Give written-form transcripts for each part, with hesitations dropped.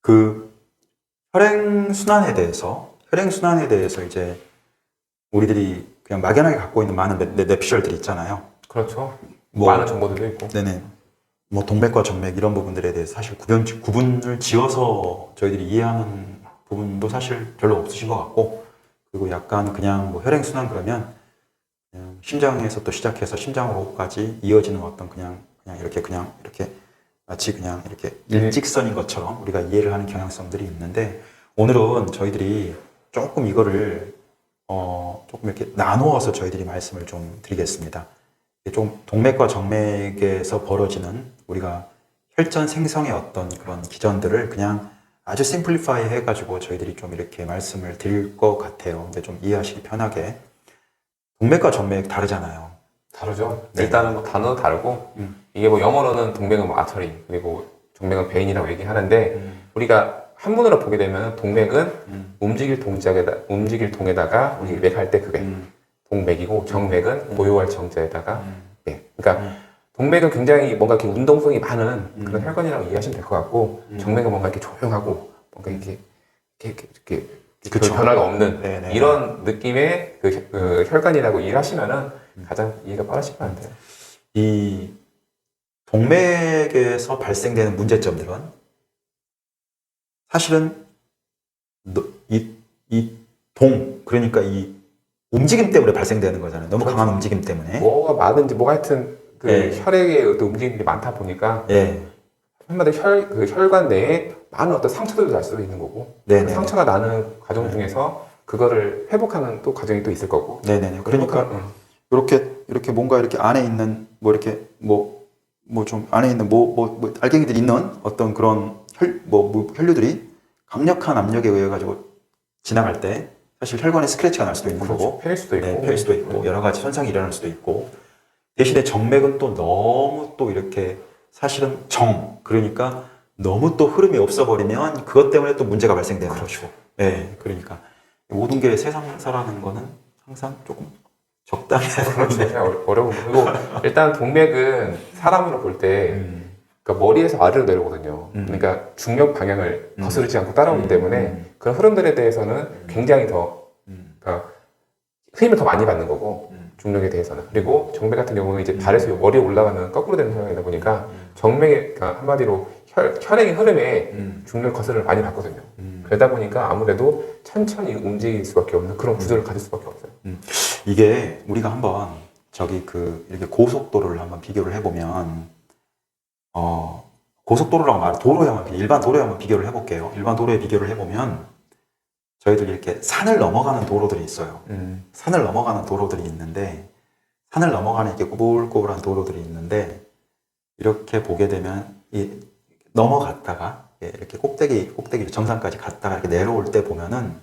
그 혈행순환에 대해서 이제 우리들이 그냥 막연하게 갖고 있는 많은 뇌피셜들이 있잖아요. 그렇죠. 뭐, 많은 정보들도 있고. 네네. 뭐 동맥과 정맥 이런 부분들에 대해서 사실 구분을 지어서 저희들이 이해하는 부분도 사실 별로 없으신 것 같고, 그리고 약간 그냥 뭐 혈행순환 그러면 그냥 심장에서 또 시작해서 심장으로까지 이어지는 어떤 그냥 이렇게 마치 그냥 이렇게 일직선인 것처럼 우리가 이해를 하는 경향성들이 있는데, 오늘은 저희들이 조금 이거를 조금 이렇게 나누어서 저희들이 말씀을 좀 드리겠습니다. 좀 동맥과 정맥에서 벌어지는 우리가 혈전 생성의 어떤 그런 기전들을 그냥 아주 심플리파이 해가지고 저희들이 좀 이렇게 말씀을 드릴 것 같아요. 근데 좀 이해하시기 편하게. 동맥과 정맥 다르잖아요. 다르죠. 네. 일단은 뭐 단어도 다르고, 이게 뭐 영어로는 동맥은 뭐 아터리, 그리고 정맥은 베인이라고 얘기하는데, 우리가 한문으로 보게 되면 동맥은 움직일 동에다가 우리 맥할 때 그게 동맥이고, 정맥은 보요할 정자에다가 맥. 그러니까 동맥은 굉장히 뭔가 이렇게 운동성이 많은 그런 혈관이라고 이해하시면 될 것 같고, 정맥은 뭔가 이렇게 조용하고 뭔가 이렇게 별 그쵸. 변화가 없는 네네. 이런 느낌의 그 혈관이라고 이해하시면은 가장 이해가 빠르실 것 같아요. 이 동맥에서 발생되는 문제점들은 사실은 그러니까 이 움직임 때문에 발생되는 거잖아요. 너무 강한 움직임 때문에. 뭐가 많은지 뭐가 하여튼 그 네. 혈액의 어떤 움직임이 많다 보니까 예. 한마디로 그 혈관 내에 많은 어떤 상처들도 날 수도 있는 거고, 네네. 그 상처가 나는 과정 중에서 그거를 회복하는 또 과정이 또 있을 거고. 네네네. 그러니까 이렇게 뭔가 이렇게 안에 있는 뭐 이렇게 뭐 좀 안에 있는 뭐 알갱이들이 있는 어떤 그런 혈류들이 강력한 압력에 의해 가지고 지나갈 때 사실 혈관에 스크래치가 날 수도 있는 거고, 펴일 수도 있고, 네, 펴일 수도 있고 여러 가지 현상이 일어날 수도 있고, 대신에 정맥은 또 너무 또 이렇게 사실은 그러니까 너무 또 흐름이 없어버리면 그것 때문에 또 문제가 발생되는 거죠. 네, 그러니까 모든 게 세상사라는 거는 항상 조금 적당히 그렇죠. 어려운 거고. 일단 동맥은 사람으로 볼 때 그러니까 머리에서 아래로 내려오거든요. 그러니까 중력 방향을 거스르지 않고 따라오기 때문에 그런 흐름들에 대해서는 굉장히 더 그러니까 힘을 더 많이 받는 거고, 중력에 대해서는. 그리고 정맥 같은 경우는 이제 발에서 머리에 올라가는 거꾸로 되는 현상이다 보니까 정맥의 그러니까 한마디로 혈액의 흐름에 중력 거스름을 많이 받거든요. 그러다 보니까 아무래도 천천히 움직일 수밖에 없는 그런 구조를 가질 수밖에 없어요. 이게 우리가 한번 이렇게 고속도로를 한번 비교를 해보면, 고속도로라고 일반 도로에 한번 비교를 해볼게요. 일반 도로에 비교를 해보면 저희들 이렇게 산을 넘어가는 도로들이 있어요. 산을 넘어가는 도로들이 있는데, 산을 넘어가는 이렇게 꼬불꼬불한 도로들이 있는데, 이렇게 보게 되면 넘어갔다가 이렇게 꼭대기 정상까지 갔다가 이렇게 내려올 때 보면은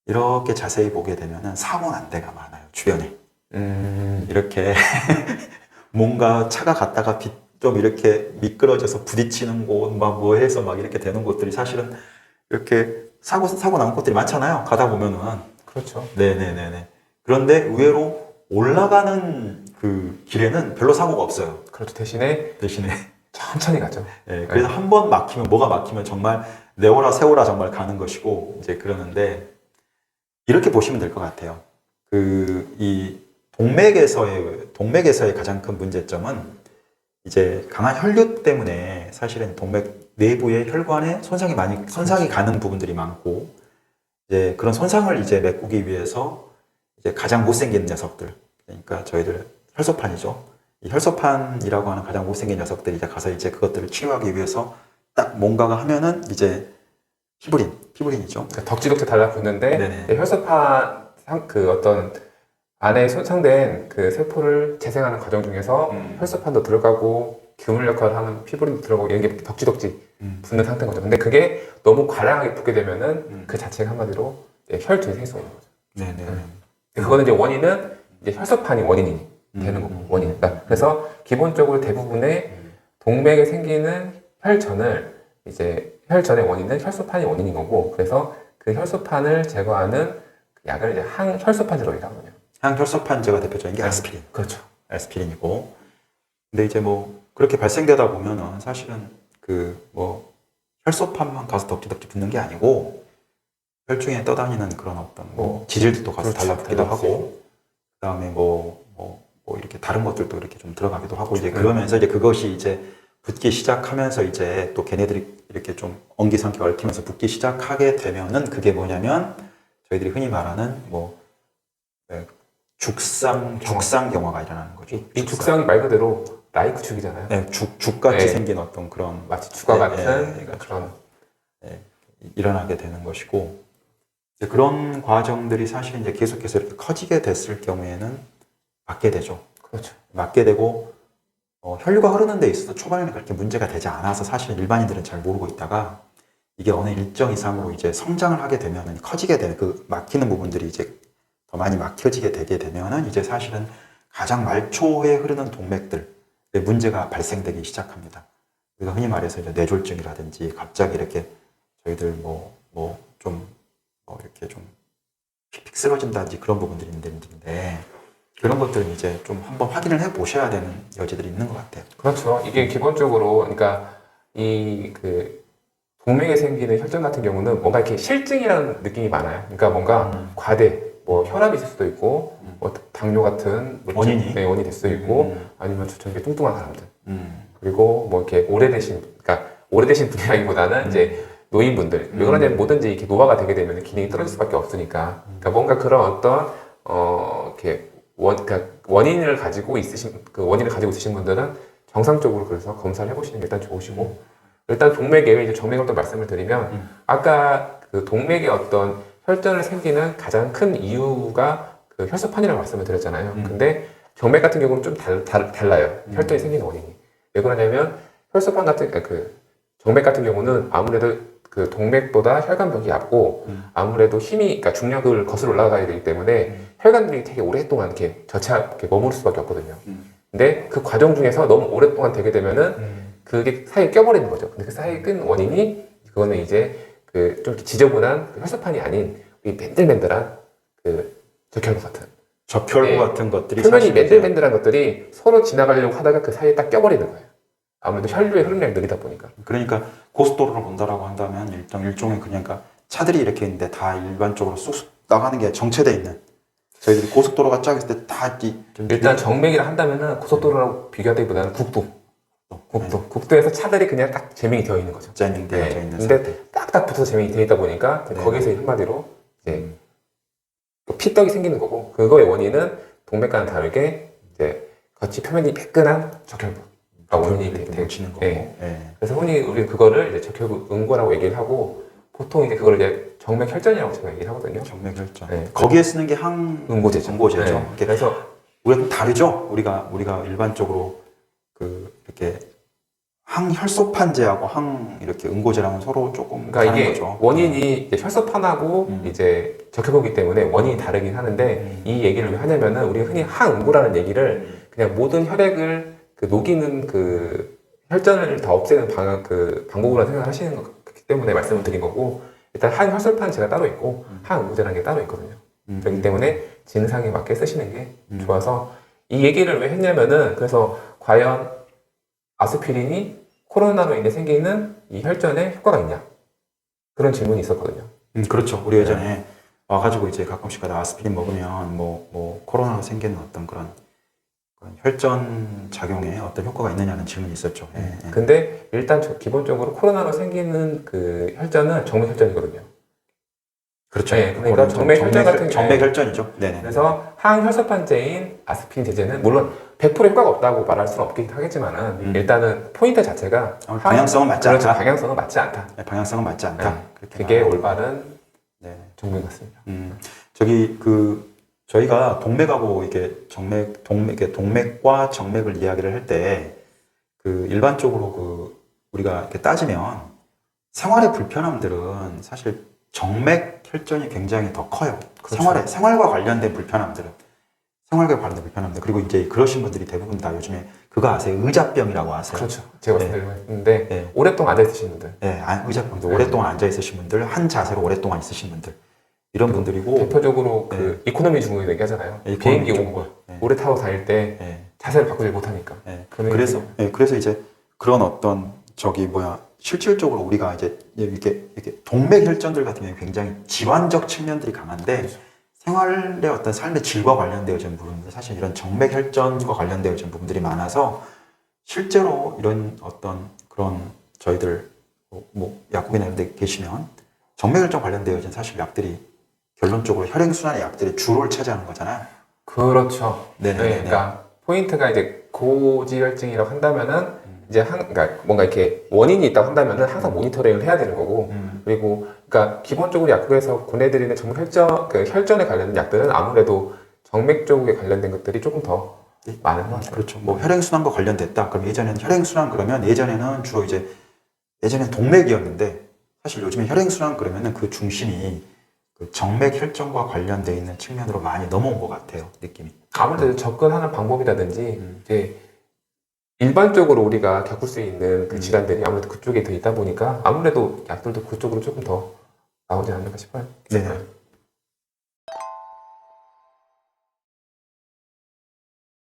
이렇게 자세히 보게 되면은 사고 난 데가 많아요, 주변에. 이렇게 뭔가 차가 갔다가 좀 이렇게 미끄러져서 부딪히는 곳, 막 뭐 해서 막 이렇게 되는 곳들이 사실은 이렇게 사고 난 곳들이 많잖아요, 가다 보면은. 그렇죠. 네네네네. 그런데 의외로 올라가는 그 길에는 별로 사고가 없어요. 그렇죠. 대신에 천천히 가죠. 네, 그래서 한 번 뭐가 막히면 정말 내오라 세오라 정말 가는 것이고, 이제 그러는데, 이렇게 보시면 될 것 같아요. 이 동맥에서의 가장 큰 문제점은 이제 강한 혈류 때문에 사실은 동맥 내부의 혈관에 손상이 가는 부분들이 많고, 이제 그런 손상을 이제 메꾸기 위해서 이제 가장 못생긴 녀석들, 그러니까 저희들 혈소판이죠. 이 혈소판이라고 하는 가장 못생긴 녀석들이 이제 가서 이제 그것들을 치료하기 위해서 딱 뭔가가 하면은 이제 피브린이죠. 그러니까 덕지덕지 달라붙는데 네네. 혈소판 그 어떤 안에 손상된 그 세포를 재생하는 과정 중에서 혈소판도 들어가고 규물 역할을 하는 피브린도 들어가고 이런 게 덕지덕지 붙는 상태인 거죠. 근데 그게 너무 과량하게 붙게 되면은 그 자체가 한마디로 혈투의 생성이 있는 거죠. 네네. 그거는 이제 원인은 이제 혈소판이 원인이 되는 거고, 원인. 그래서 기본적으로 대부분의 동맥에 생기는 혈전의 원인은 혈소판이 원인인 거고, 그래서 그 혈소판을 제거하는 약을 이제 항혈소판제로이라고 하거든요. 항혈소판제가 대표적인 게 아스피린. 그렇죠. 아스피린이고. 근데 이제 뭐 그렇게 발생되다 보면은 사실은 혈소판만 가서 덕지덕지 붙는 게 아니고 혈중에 떠다니는 그런 어떤 뭐 지질들도 가서 그렇죠. 달라붙기도 하고 그다음에 뭐 이렇게 다른 것들도 이렇게 좀 들어가기도 하고 이제 그러면서 이제 그것이 이제 붙기 시작하면서 이제 또 걔네들이 이렇게 좀 엉기성기 얽히면서 붙기 시작하게 되면은 그게 뭐냐면 저희들이 흔히 말하는 뭐 죽상경화가 일어나는 거죠. 이 죽상이 말 그대로 라이크 죽이잖아요. 네, 죽같이 네. 생긴 어떤 그런 마치 죽과 네, 같은 네, 그런 일어나게 되는 것이고 이제 그런 과정들이 사실 이제 계속해서 이렇게 커지게 됐을 경우에는 맞게 되죠. 그렇죠. 맞게 되고 혈류가 흐르는 데 있어서 초반에는 그렇게 문제가 되지 않아서 사실 일반인들은 잘 모르고 있다가 이게 어느 일정 이상으로 이제 성장을 하게 되면은 커지게 되는 그 막히는 부분들이 이제 더 많이 막혀지게 되게 되면은 이제 사실은 가장 말초에 흐르는 동맥들에 문제가 발생되기 시작합니다. 우리가 흔히 말해서 이제 뇌졸중이라든지 갑자기 이렇게 저희들 이렇게 좀 픽픽 쓰러진다든지 그런 부분들이 있는데 그런 것들은 이제 좀 한번 확인을 해 보셔야 되는 여지들이 있는 것 같아요. 그렇죠. 이게 기본적으로 그러니까 동맥에 생기는 혈전 같은 경우는 뭔가 이렇게 실증이라는 느낌이 많아요. 그러니까 뭔가 과대, 뭐 혈압이 있을 수도 있고, 뭐 당뇨 같은 원인이? 원인이 될 수도 있고, 아니면 저쪽에 뚱뚱한 사람들. 음. 그리고 뭐 이렇게 오래되신 분이라기보다는 이제 노인분들. 왜 그러냐면 뭐든지 이렇게 노화가 되게 되면 기능이 떨어질 수밖에 없으니까. 그러니까 뭔가 그런 어떤 그러니까 원인을 가지고 있으신 분들은 정상적으로 그래서 검사를 해보시는 게 일단 좋으시고. 일단 동맥 외에 이제 정맥을 또 말씀을 드리면 아까 그 동맥의 어떤 혈전을 생기는 가장 큰 이유가 그 혈소판이라고 말씀을 드렸잖아요. 근데 정맥 같은 경우는 좀 달라요. 혈전이 생기는 원인이. 왜 그러냐면 혈소판 같은 그 정맥 같은 경우는 아무래도 그 동맥보다 혈관벽이 얇고 아무래도 그러니까 중력을 거슬러 올라가야 되기 때문에 혈관들이 되게 오랫동안 이렇게 이렇게 머무를 수밖에 없거든요. 근데 그 과정 중에서 너무 오랫동안 되게 되면은 그게 사이에 껴버리는 거죠. 근데 그 사이에 낀 원인이 그거는 이제 그 좀 지저분한 그 혈소판이 아닌 이 맨들맨들한 그 적혈구 같은 적혈구 같은 것들이 표면이 사실 맨들맨들한 것들이 서로 지나가려고 하다가 그 사이에 딱 껴버리는 거예요. 아무래도 혈류의 흐름량이 느리다 보니까. 그러니까 고속도로를 본다라고 한다면 일종의 그러니까 차들이 이렇게 있는데 다 일반적으로 쑥쑥 나가는 게 정체돼 있는 저희들이 고속도로가 쫙 있을 때 다 일단 정맥이라 한다면은 고속도로라고 비교하기보다는 국도에서 차들이 그냥 딱 재명이 되어 있는 거죠. 재밍 되어져 있는 근데 상태. 딱딱 붙어서 재명이 되어 있다 보니까 네. 거기서 한마디로 이제 또 피떡이 생기는 거고 그거의 원인은 동맥과는 다르게 이제 겉이 표면이 매끈한 적혈구가 원인이 뭉치는 거고. 네. 네. 그래서 흔히 우리 그거를 이제 적혈구 응고라고 얘기를 하고 보통 이제 그걸 이제 정맥 혈전이라고 제가 얘기를 하거든요. 정맥 혈전. 네. 거기에 쓰는 게 응고제죠. 네. 그래서 우리가 좀 다르죠. 우리가 일반적으로 이렇게 항혈소판제하고 이렇게 응고제랑은 서로 조금 그러니까 다른 이게 거죠. 원인이 이제 혈소판하고 이제 적혈구이기 때문에 원인이 다르긴 하는데 이 얘기를 왜 하냐면은 우리가 흔히 항응고라는 얘기를 그냥 모든 혈액을 녹이는 그 혈전을 다 없애는 방법으로 생각하시는 거기 때문에 말씀을 드린 거고 일단 항혈소판제가 따로 있고 항응고제라는 게 따로 있거든요. 그렇기 때문에 증상에 맞게 쓰시는 게 좋아서 이 얘기를 왜 했냐면은 그래서 과연 아스피린이 코로나로 인해 생기는 이 혈전에 효과가 있냐 그런 질문이 있었거든요. 그렇죠. 우리 예전에 와가지고 이제 가끔씩 가다 아스피린 먹으면 뭐 코로나로 생기는 어떤 그런 혈전 작용에 어떤 효과가 있느냐는 질문이 있었죠. 근데 일단 기본적으로 코로나로 생기는 그 혈전은 정맥 혈전이거든요. 그렇죠. 네, 그러니까 정맥 혈전 같은 정맥 혈전이죠. 네네. 그래서 항혈소판제인 아스피린 제제는 물론 100% 효과가 없다고 말할 수는 없긴 하겠지만은 일단은 포인트 자체가 방향성은 맞지 그렇죠. 않다. 방향성은 맞지 않다. 네, 방향성은 맞지 않다. 네, 그렇게 그게 말하는 올바른 네. 정맥 같습니다. 저희가 동맥하고 이게 동맥과 정맥을 이야기를 할 때 일반적으로 우리가 이렇게 따지면 생활의 불편함들은 사실 정맥 혈전이 굉장히 더 커요. 그렇죠. 생활과 관련된 불편함들은 그리고 이제 그러신 분들이 대부분 다 요즘에 그거 아세요? 의자병이라고 아세요? 그렇죠. 제가 네. 말씀드린 건데 네. 오랫동안 앉아 있으신 분들 네, 의자병도 오랫동안 앉아 있으신 분들, 한 자세로 오랫동안 있으신 분들 이런 분들이고 대표적으로 그 이코노미 중국 얘기하잖아요. 비행기 오래 타고 다닐 때 자세를 바꾸지 못하니까. 그래서 이제 그런 어떤 실질적으로 우리가 이제 이렇게 동맥 혈전들 같은 경우에 굉장히 질환적 측면들이 강한데 생활의 어떤 삶의 질과 관련되어진 부분들 사실 이런 정맥 혈전과 관련되어진 부분들이 많아서 실제로 이런 어떤 그런 저희들 뭐 약국이나 이런 데 계시면 정맥 혈전 관련되어진 사실 약들이 결론적으로 혈행순환의 약들이 주를 차지하는 거잖아요. 그렇죠. 네네네. 네, 그러니까 포인트가 이제 고지혈증이라고 한다면은 이제 그러니까 뭔가 이렇게 원인이 있다고 한다면은 항상 모니터링을 해야 되는 거고 그리고 그러니까 기본적으로 약국에서 보내드리는 정맥 혈전 그 혈전에 관련된 약들은 아무래도 정맥 쪽에 관련된 것들이 조금 더 많은 것 같아요. 그렇죠. 뭐 혈행순환과 관련됐다. 그럼 예전에는 혈행순환 그러면 예전에는 주로 이제 예전엔 동맥이었는데 사실 요즘에 혈행순환 그러면은 그 중심이 그 정맥 혈전과 관련돼 있는 측면으로 많이 넘어온 것 같아요. 느낌이. 아무래도 접근하는 방법이라든지 이제 일반적으로 우리가 겪을 수 있는 그 질환들이 아무래도 그쪽에 더 있다 보니까 아무래도 약들도 그쪽으로 조금 더 나오지 않을까 싶어요. 네네.